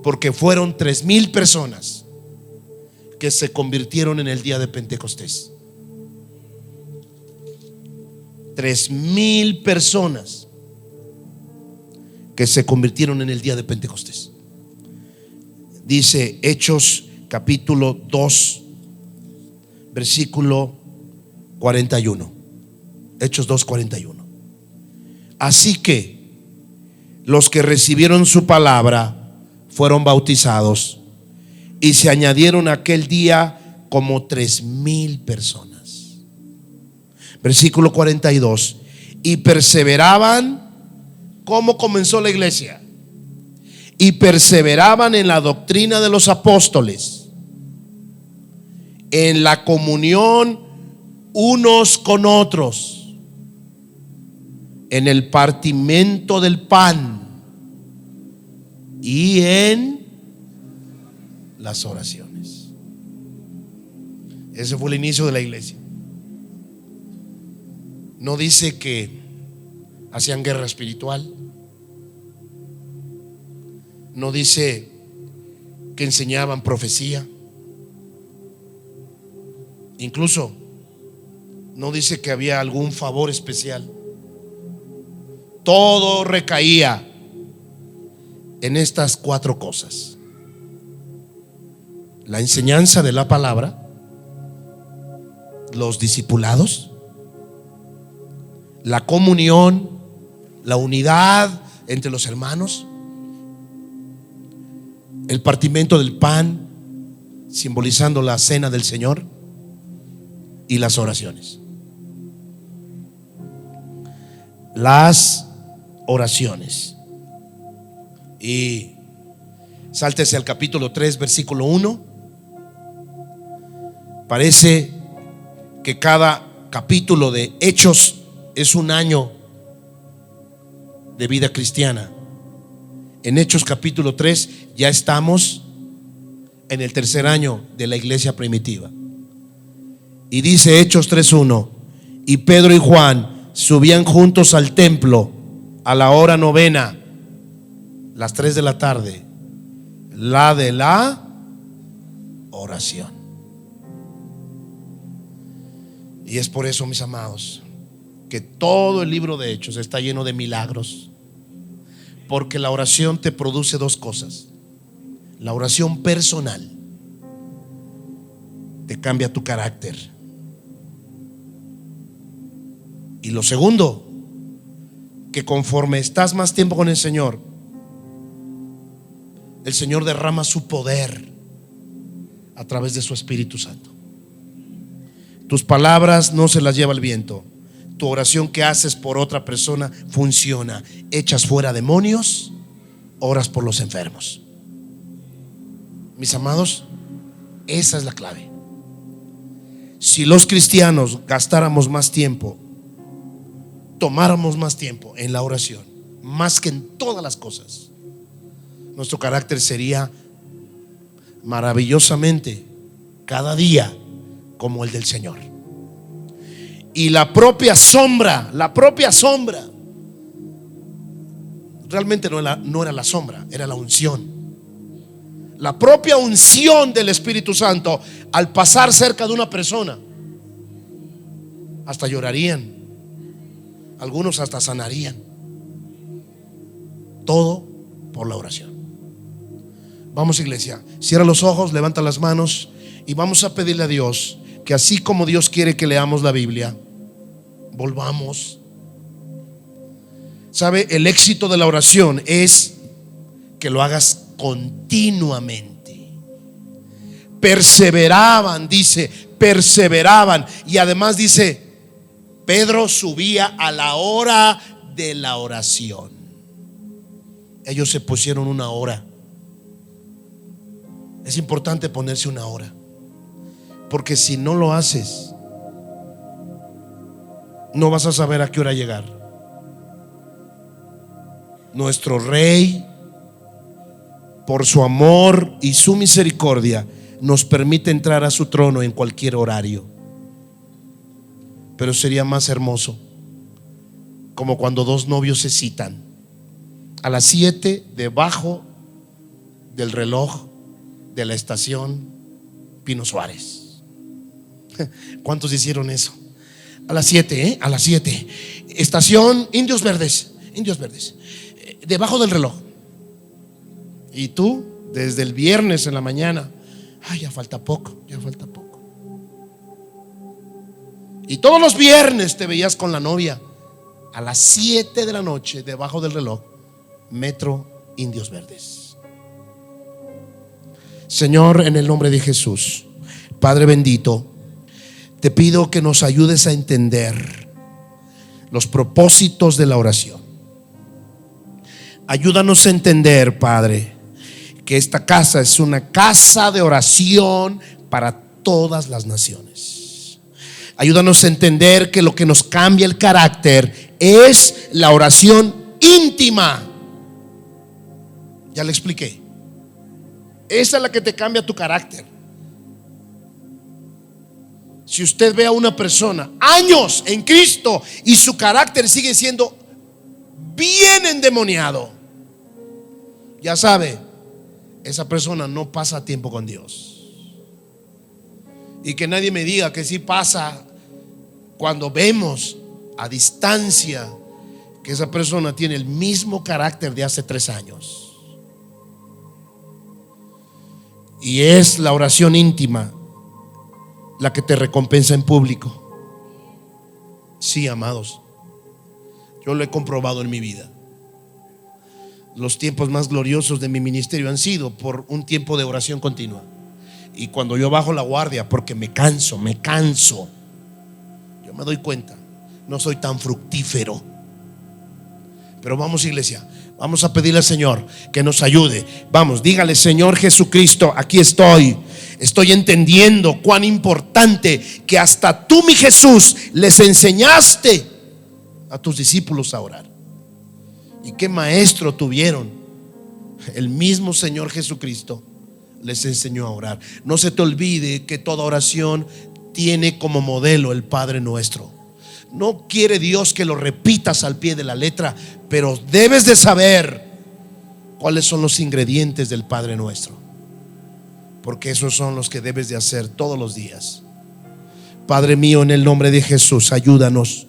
porque fueron 3,000 personas que se convirtieron en el día de Pentecostés. 3,000 personas que se convirtieron en el día de Pentecostés. Dice Hechos capítulo 2 versículo 41. Hechos 2:41. Así que los que recibieron su palabra fueron bautizados, y se añadieron aquel día como 3,000 personas. Versículo 42. Y perseveraban. ¿Cómo comenzó la iglesia? Y perseveraban en la doctrina de los apóstoles, en la comunión unos con otros, en el partimiento del pan y en las oraciones. Ese fue el inicio de la iglesia. No dice que hacían guerra espiritual. No dice que enseñaban profecía. Incluso no dice que había algún favor especial. Todo recaía en estas 4 cosas: la enseñanza de la palabra, los discipulados, la comunión la unidad entre los hermanos, el partimiento del pan, simbolizando la cena del Señor, y las oraciones. Las oraciones. Y sáltese al capítulo 3, versículo 1. Parece que cada capítulo de Hechos es un año de vida cristiana. En Hechos capítulo 3 ya estamos en el tercer año de la iglesia primitiva. Y dice Hechos 3:1: y Pedro y Juan subían juntos al templo a la hora novena, las 3 de la tarde, la de la oración. Y es por eso, mis amados, que todo el libro de Hechos está lleno de milagros, porque la oración te produce dos cosas. La oración personal te cambia tu carácter, y lo segundo, que conforme estás más tiempo con el Señor derrama su poder a través de su Espíritu Santo. Tus palabras no se las lleva el viento. Tu oración que haces por otra persona funciona. Echas fuera demonios, oras por los enfermos. Mis amados, esa es la clave. Si los cristianos gastáramos más tiempo, tomáramos más tiempo en la oración, más que en todas las cosas, nuestro carácter sería maravillosamente cada día como el del Señor. Y la propia sombra realmente no era la sombra, era la unción. La propia unción del Espíritu Santo, al pasar cerca de una persona, hasta llorarían, algunos hasta sanarían. Todo por la oración. Vamos, iglesia, cierra los ojos, levanta las manos y vamos a pedirle a Dios que así como Dios quiere que leamos la Biblia, volvamos. ¿Sabe? El éxito de la oración es que lo hagas continuamente. Perseveraban, dice, perseveraban. Y además dice, Pedro subía a la hora de la oración. Ellos se pusieron una hora. Es importante ponerse una hora, porque si no lo haces, no vas a saber a qué hora llegar. Nuestro Rey, por su amor y su misericordia, nos permite entrar a su trono en cualquier horario. Pero sería más hermoso, como cuando dos novios se citan a las 7 debajo del reloj de la estación Pino Suárez. ¿Cuántos hicieron eso? A las 7, a las 7. Estación Indios Verdes, debajo del reloj. Y tú, desde el viernes en la mañana, ya falta poco. Y todos los viernes te veías con la novia a las 7 de la noche, debajo del reloj, Metro Indios Verdes. Señor, en el nombre de Jesús, Padre bendito, te pido que nos ayudes a entender los propósitos de la oración. Ayúdanos a entender, Padre, que esta casa es una casa de oración para todas las naciones. Ayúdanos a entender que lo que nos cambia el carácter es la oración íntima. Ya le expliqué. Esa es la que te cambia tu carácter. Si usted ve a una persona años en Cristo y su carácter sigue siendo bien endemoniado, ya sabe, esa persona no pasa tiempo con Dios. Y que nadie me diga que sí pasa cuando vemos a distancia que esa persona tiene el mismo carácter de hace 3 años. Y es la oración íntima la que te recompensa en público. Sí, amados, Yo lo he comprobado en mi vida. Los tiempos más gloriosos de mi ministerio han sido por un tiempo de oración continua. Y cuando yo bajo la guardia, porque me canso, yo me doy cuenta, no soy tan fructífero. Pero vamos, iglesia, vamos a pedirle al Señor que nos ayude. Vamos, dígale: Señor Jesucristo, aquí estoy. Estoy entendiendo cuán importante que hasta tú, mi Jesús, les enseñaste a tus discípulos a orar. Y qué maestro tuvieron. El mismo Señor Jesucristo les enseñó a orar. No se te olvide que toda oración tiene como modelo el Padre Nuestro. No quiere Dios que lo repitas al pie de la letra, pero debes de saber cuáles son los ingredientes del Padre Nuestro, porque esos son los que debes de hacer todos los días. Padre mío, en el nombre de Jesús, ayúdanos,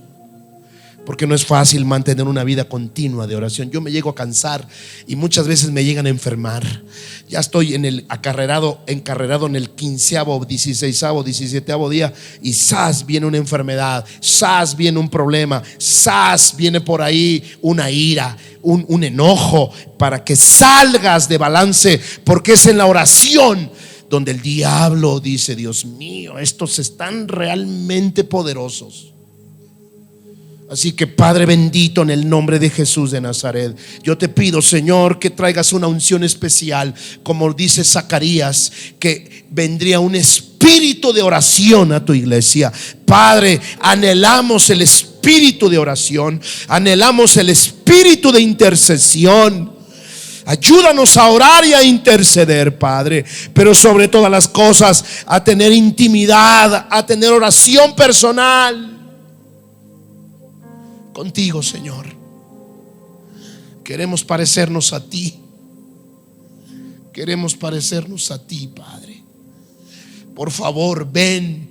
porque no es fácil mantener una vida continua de oración. Yo me llego a cansar y muchas veces me llegan a enfermar. Ya estoy en el encarrerado en el 15º, 16º, 17º día, y ¡zas! Viene una enfermedad, ¡zas! Viene un problema, ¡zas! Viene por ahí una ira, un enojo, para que salgas de balance, porque es en la oración donde el diablo dice: Dios mío, estos están realmente poderosos. Así que, Padre bendito, en el nombre de Jesús de Nazaret, yo te pido, Señor, que traigas una unción especial, como dice Zacarías, que vendría un espíritu de oración a tu iglesia. Padre, anhelamos el espíritu de oración, anhelamos el espíritu de intercesión. Ayúdanos a orar y a interceder, Padre, pero sobre todas las cosas a tener intimidad, a tener oración personal contigo, Señor. Queremos parecernos a ti. Queremos parecernos a ti, Padre. Por favor, ven,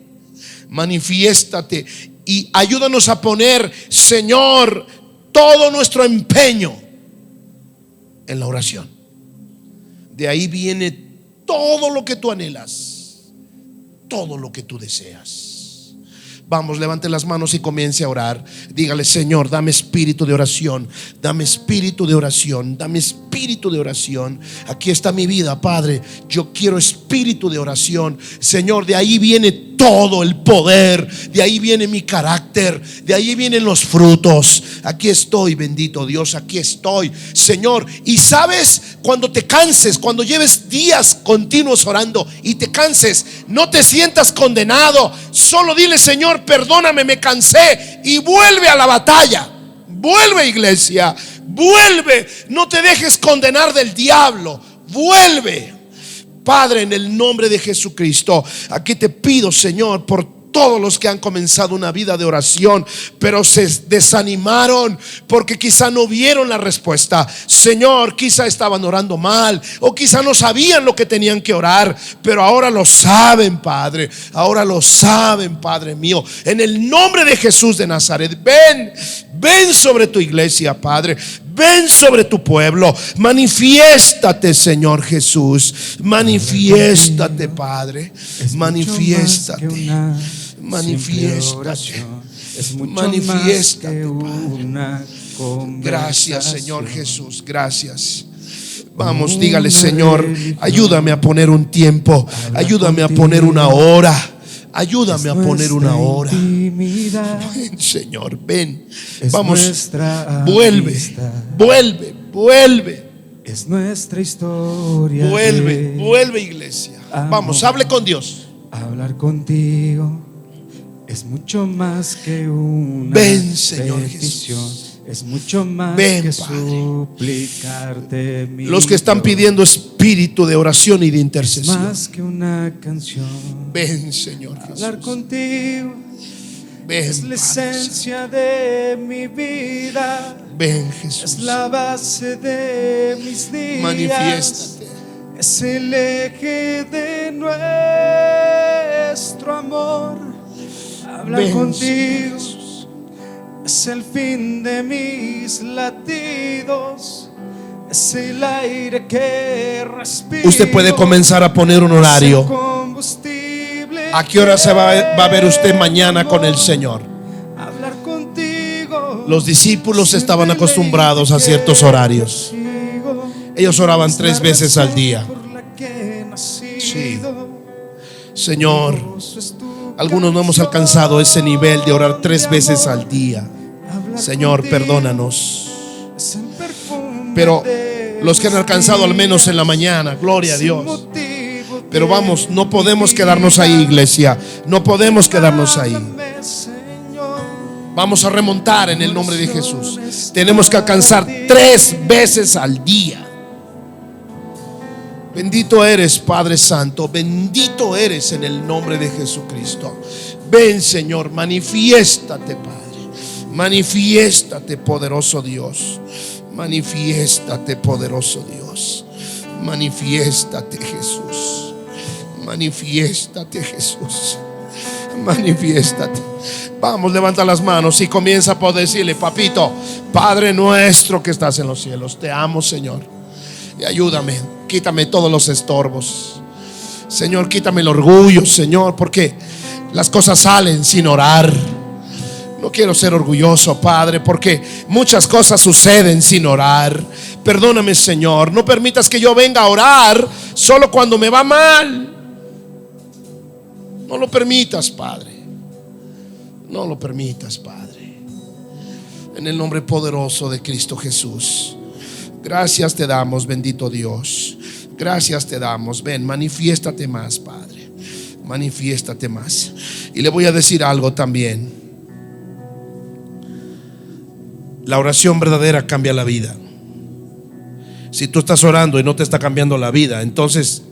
manifiéstate y ayúdanos a poner, Señor, todo nuestro empeño en la oración. De ahí viene todo lo que tú anhelas, todo lo que tú deseas. Vamos, levante las manos y comience a orar. Dígale: Señor, dame espíritu de oración, dame espíritu de oración, dame espíritu de oración. Aquí está mi vida, Padre. Yo quiero espíritu de oración. Señor, de ahí viene todo el poder, de ahí viene mi carácter, de ahí vienen los frutos. Aquí estoy, bendito Dios, aquí estoy, Señor. Y sabes, cuando te canses, cuando lleves días continuos orando y te canses, no te sientas condenado. Solo dile: Señor, perdóname, me cansé, y vuelve a la batalla. Vuelve, iglesia, vuelve. No te dejes condenar del diablo. Vuelve. Padre, en el nombre de Jesucristo, aquí te pido, Señor, por todos los que han comenzado una vida de oración, pero se desanimaron porque quizá no vieron la respuesta. Señor, quizá estaban orando mal, o quizá no sabían lo que tenían que orar, pero ahora lo saben, Padre. Ahora lo saben, Padre mío. En el nombre de Jesús de Nazaret, ven sobre tu iglesia, Padre. Ven sobre tu pueblo. Manifiéstate, Señor Jesús. Manifiéstate, Padre. Manifiéstate. Manifiéstate. Manifiéstate, Padre. Gracias, Señor Jesús. Gracias. Vamos, dígale: Señor, ayúdame a poner un tiempo, ayúdame a poner una hora. Ayúdame a poner una hora. Ven, Señor, ven. Vamos, vuelve. Es nuestra historia. Vuelve, iglesia. Vamos, hable con Dios. Hablar contigo es mucho más que una ven, Señor petición. Jesús. Es mucho más ven, que Padre. Suplicarte, mi Los que están Dios. pidiendo espíritu de oración y de intercesión. Más que una canción. Ven, Señor Jesús. Hablar contigo Ven, es la Padre esencia de mi vida. Ven, Jesús. Es la base de mis días. Manifiéstate. Es el eje de nuestro amor. Hablar Ven, contigo Jesús. es el fin de mis latidos. Es el aire que respiro. Usted puede comenzar a poner un horario. ¿A qué hora se va a ver usted mañana con el Señor? Hablar contigo Los discípulos estaban acostumbrados a ciertos horarios. Ellos oraban 3 veces al día. Sí. Señor, algunos no hemos alcanzado ese nivel de orar 3 veces al día. Señor, perdónanos. Pero los que han alcanzado al menos en la mañana, gloria a Dios. Pero vamos, no podemos quedarnos ahí, iglesia. No podemos quedarnos ahí. Vamos a remontar en el nombre de Jesús. Tenemos que alcanzar 3 veces al día. Bendito eres, Padre Santo. Bendito eres en el nombre de Jesucristo. Ven, Señor, manifiéstate, Padre. Manifiéstate, poderoso Dios. Manifiéstate, poderoso Dios. Manifiéstate, Jesús. Manifiéstate, Jesús. Manifiéstate. Vamos, levanta las manos y comienza por decirle: papito, Padre nuestro que estás en los cielos, te amo, Señor, y ayúdame, quítame todos los estorbos, Señor, quítame el orgullo, Señor, porque las cosas salen sin orar. No quiero ser orgulloso, Padre, porque muchas cosas suceden sin orar. Perdóname, Señor, no permitas que yo venga a orar solo cuando me va mal. No lo permitas, Padre. No lo permitas, Padre. En el nombre poderoso de Cristo Jesús. Gracias te damos, bendito Dios. Gracias te damos. Ven, manifiéstate más, Padre. Manifiéstate más. Y le voy a decir algo también. La oración verdadera cambia la vida. Si tú estás orando y no te está cambiando la vida, entonces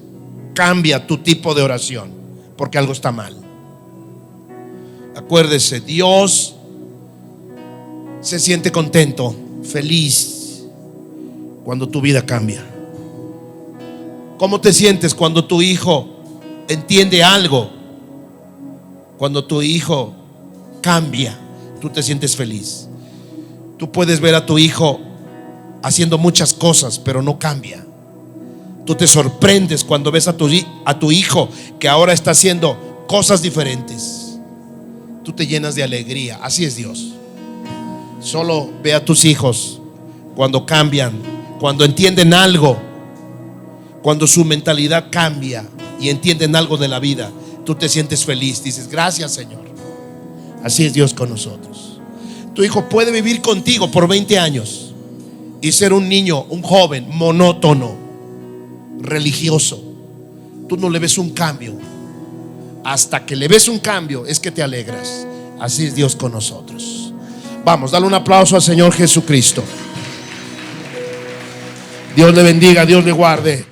cambia tu tipo de oración, porque algo está mal. Acuérdese, Dios se siente contento, feliz cuando tu vida cambia. ¿Cómo te sientes cuando tu hijo entiende algo? Cuando tu hijo cambia, tú te sientes feliz. Tú puedes ver a tu hijo haciendo muchas cosas, pero no cambia. Tú te sorprendes cuando ves a tu hijo que ahora está haciendo cosas diferentes. Tú te llenas de alegría. Así es Dios. Solo ve a tus hijos cuando cambian, cuando entienden algo, cuando su mentalidad cambia y entienden algo de la vida. Tú te sientes feliz, dices: gracias, Señor. Así es Dios con nosotros. Tu hijo puede vivir contigo por 20 años y ser un niño, un joven monótono, religioso. Tú no le ves un cambio. Hasta que le ves un cambio es que te alegras. Así es Dios con nosotros. Vamos, dale un aplauso al Señor Jesucristo. Dios le bendiga, Dios le guarde.